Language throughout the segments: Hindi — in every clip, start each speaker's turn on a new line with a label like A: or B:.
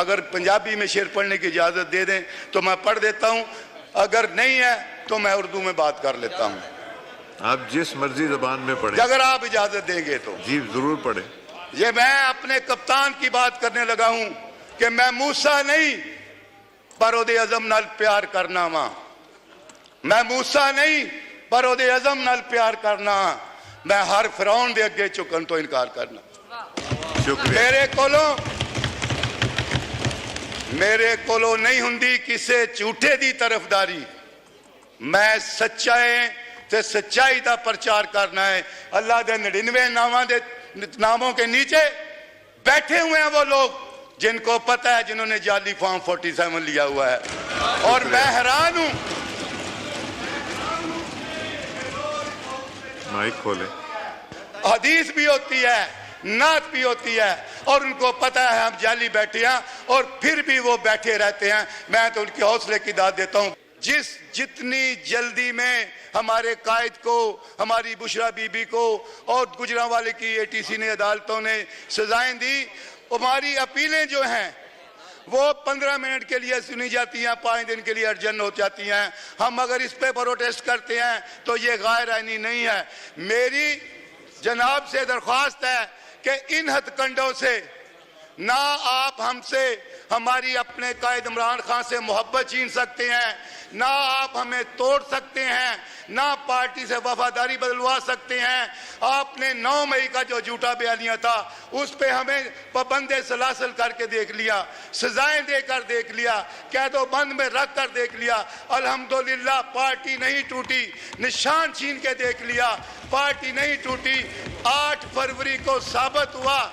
A: अगर पंजाबी में शेर पढ़ने की इजाज़त दे दें तो मैं पढ़ देता हूँ, अगर नहीं है तो मैं उर्दू में बात कर लेता हूँ।
B: आप जिस मर्जी जबान में पढ़े,
A: अगर आप इजाज़त देंगे तो।
B: जी जरूर पढ़े।
A: ये मैं अपने कप्तान की बात करने लगा हूँ कि मैं मूसा नहीं पर ओदे अज़म नाल प्यार करना वा, मैं मूसा नहीं पर ओदे अज़म नाल प्यार करना, मैं हर फिरौन दे अगे झुकन तो इनकार करना।
B: शुक्रिया।
A: मेरे कोलों नहीं हुंदी किसे झूठे दी तरफदारी, मैं सच्चाई ते सच्चाई का प्रचार करना है। अल्लाह के 99 नामों के नीचे बैठे हुए हैं वो लोग जिनको पता है, जिन्होंने जाली फॉर्म 47 लिया हुआ है। और मैं हैरान हूं,
B: माइक खोले।
A: हदीस भी होती है, नात भी होती है, और उनको पता है हम जाली बैठे हैं और फिर भी वो बैठे रहते हैं। मैं तो उनके हौसले की दाद देता हूं। जितनी जल्दी में हमारे कायद को, हमारी बुशरा बीबी को और गुजरांवाले की एटीसी ने, अदालतों ने सजाएं दी, हमारी अपीलें जो हैं वो 15 मिनट के लिए सुनी जाती हैं, 5 दिन के लिए अर्जन हो जाती हैं। हम अगर इस पे प्रोटेस्ट करते हैं तो ये गैर आईनी नहीं है। मेरी जनाब से दरख्वास्त है कि इन हथकंडों से ना आप हमसे, हमारी अपने कायद इमरान खान से मोहब्बत छीन सकते हैं, ना आप हमें तोड़ सकते हैं, ना पार्टी से वफादारी बदलवा सकते हैं। आपने 9 मई का जो झूठा बयानिया था उस पे हमें पाबंदे सलासल करके देख लिया, सजाएं देकर देख लिया, कैदो बंद में रख कर देख लिया। अल्हम्दुलिल्लाह पार्टी नहीं टूटी, निशान छीन के देख लिया, पार्टी नहीं टूटी। 8 फरवरी को साबित हुआ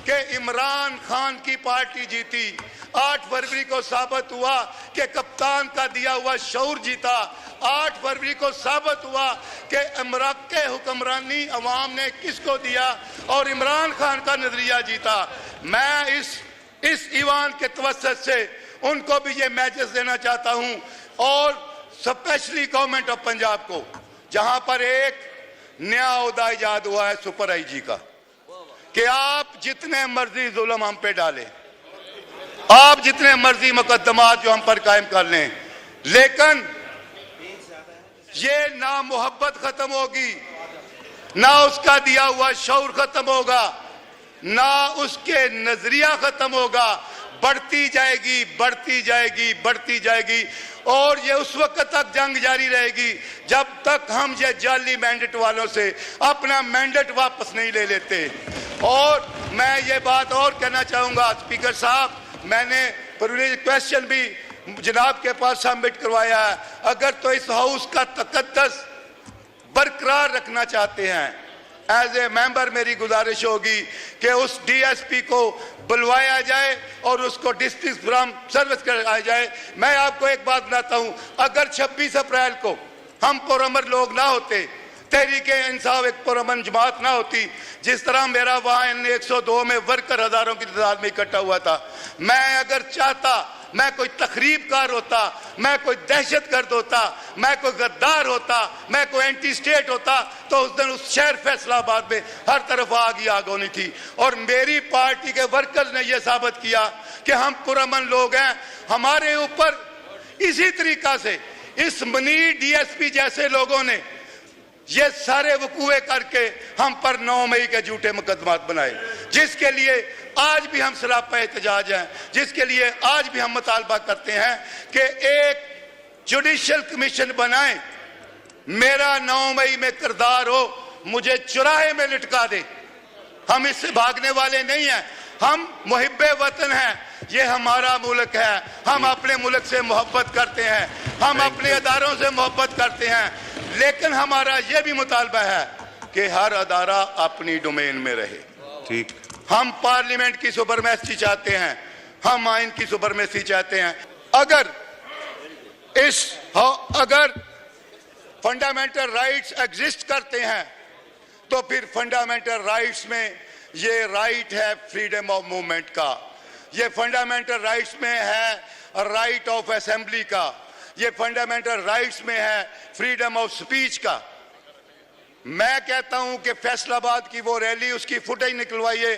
A: कि इमरान खान की पार्टी जीती। 8 फरवरी को साबित हुआ कि कप्तान का दिया हुआ शऊर जीता। 8 फरवरी को साबित हुआ कि इमराक के हुक्मरानी अवाम ने किसको दिया और इमरान खान का नजरिया जीता। मैं इस ईवान के तवस्सुत से उनको भी ये मैसेज देना चाहता हूं, और स्पेशली गवर्नमेंट ऑफ पंजाब को, जहां पर एक नया ओहदा इजाद हुआ है सुपर आईजी का, कि आप जितने मर्जी जुल्म हम पे डालें, आप जितने मर्जी मुकदमात जो हम पर कायम कर लें, लेकिन ये ना मोहब्बत खत्म होगी, ना उसका दिया हुआ शऊर खत्म होगा, ना उसके नजरिया खत्म होगा। बढ़ती जाएगी, बढ़ती जाएगी, बढ़ती जाएगी, और ये उस वक्त तक जंग जारी रहेगी जब तक हम ये जाली मैंडेट वालों से अपना मैंडेट वापस नहीं ले लेते। और मैं ये बात और कहना चाहूंगा, स्पीकर साहब, मैंने प्रिविलेज क्वेश्चन भी जनाब के पास सबमिट करवाया है। अगर तो इस हाउस का तकद्दस बरकरार रखना चाहते हैं, एज ए मेंबर मेरी गुजारिश होगी कि उस डीएसपी को बुलवाया जाए और उसको डिस्ट्रिक्ट फ्रॉम सर्विस कराया जाए। मैं आपको एक बात बताता हूं, अगर 26 अप्रैल को हम पुरअमन लोग ना होते, तहरीक इंसाफ एक पुरअमन जमात ना होती, जिस तरह मेरा वहां 102 में वर्कर हजारों की तादाद में इकट्ठा हुआ था, मैं अगर चाहता, मैं कोई तखरीबकार होता, मैं कोई दहशतगर्द होता, मैं कोई गद्दार होता, मैं कोई एंटी स्टेट होता, तो उस दिन उस शहर फैसलाबाद में हर तरफ आग ही आग होनी थी। और मेरी पार्टी के वर्कर्स ने यह साबित किया कि हम पुरअमन लोग हैं। हमारे ऊपर इसी तरीका से इस मनी डीएसपी जैसे लोगों ने ये सारे वकूए करके हम पर 9 मई के झूठे मुकदमात बनाए, जिसके लिए आज भी हम सरापा एहतजाज हैं, जिसके लिए आज भी हम मुतालबा करते हैं कि एक जुडिशियल कमीशन बनाए, मेरा 9 मई में किरदार हो, मुझे चौराहे में लटका दे। हम इससे भागने वाले नहीं हैं, हम मुहिब्बे वतन हैं, ये हमारा मुल्क है, हम अपने मुल्क से मोहब्बत करते हैं, हम अपने अदारों से मोहब्बत करते हैं, लेकिन हमारा यह भी मुतालबा है कि हर अदारा अपनी डोमेन में रहे।
B: ठीक,
A: हम पार्लियामेंट की सुपरमेसी चाहते हैं, हम आइन की सुपरमेसी चाहते हैं। अगर फंडामेंटल राइट्स एग्जिस्ट करते हैं तो फिर फंडामेंटल राइट्स में ये राइट है फ्रीडम ऑफ मूवमेंट का, ये फंडामेंटल राइट्स में है राइट ऑफ असेंबली का, ये फंडामेंटल राइट्स में है फ्रीडम ऑफ स्पीच का। मैं कहता हूं कि फैसलाबाद की वो रैली, उसकी फुटेज निकलवाइए,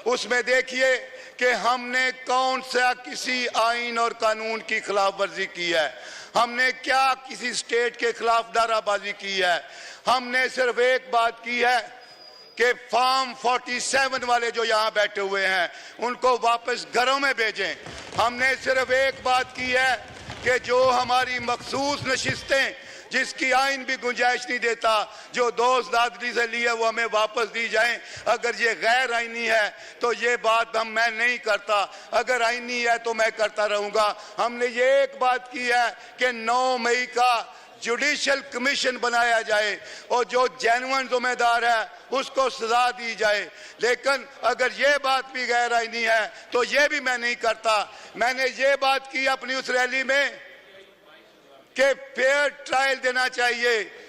A: उसमें देखिए कि हमने कौन सा किसी आइन और कानून की खिलाफ वर्जी की है, हमने क्या किसी स्टेट के खिलाफ नाराबाजी की है। हमने सिर्फ एक बात की है कि फॉर्म 47 वाले जो यहाँ बैठे हुए हैं उनको वापस घरों में भेजें। हमने सिर्फ एक बात की है कि जो हमारी मखसूस नशिस्तें जिसकी आइन भी गुंजाइश नहीं देता, जो दोस्त दादरी से लिए वो हमें वापस दी जाएं। अगर ये गैर आईनी है तो ये बात मैं नहीं करता, अगर आईनी है तो मैं करता रहूंगा। हमने ये एक बात की है कि 9 मई का जुडिशल कमीशन बनाया जाए और जो जेन्युइन जिम्मेदार है उसको सजा दी जाए। लेकिन अगर ये बात भी गैर आईनी है तो ये भी मैं नहीं करता। मैंने ये बात की अपनी उस रैली में कि फेयर ट्रायल देना चाहिए।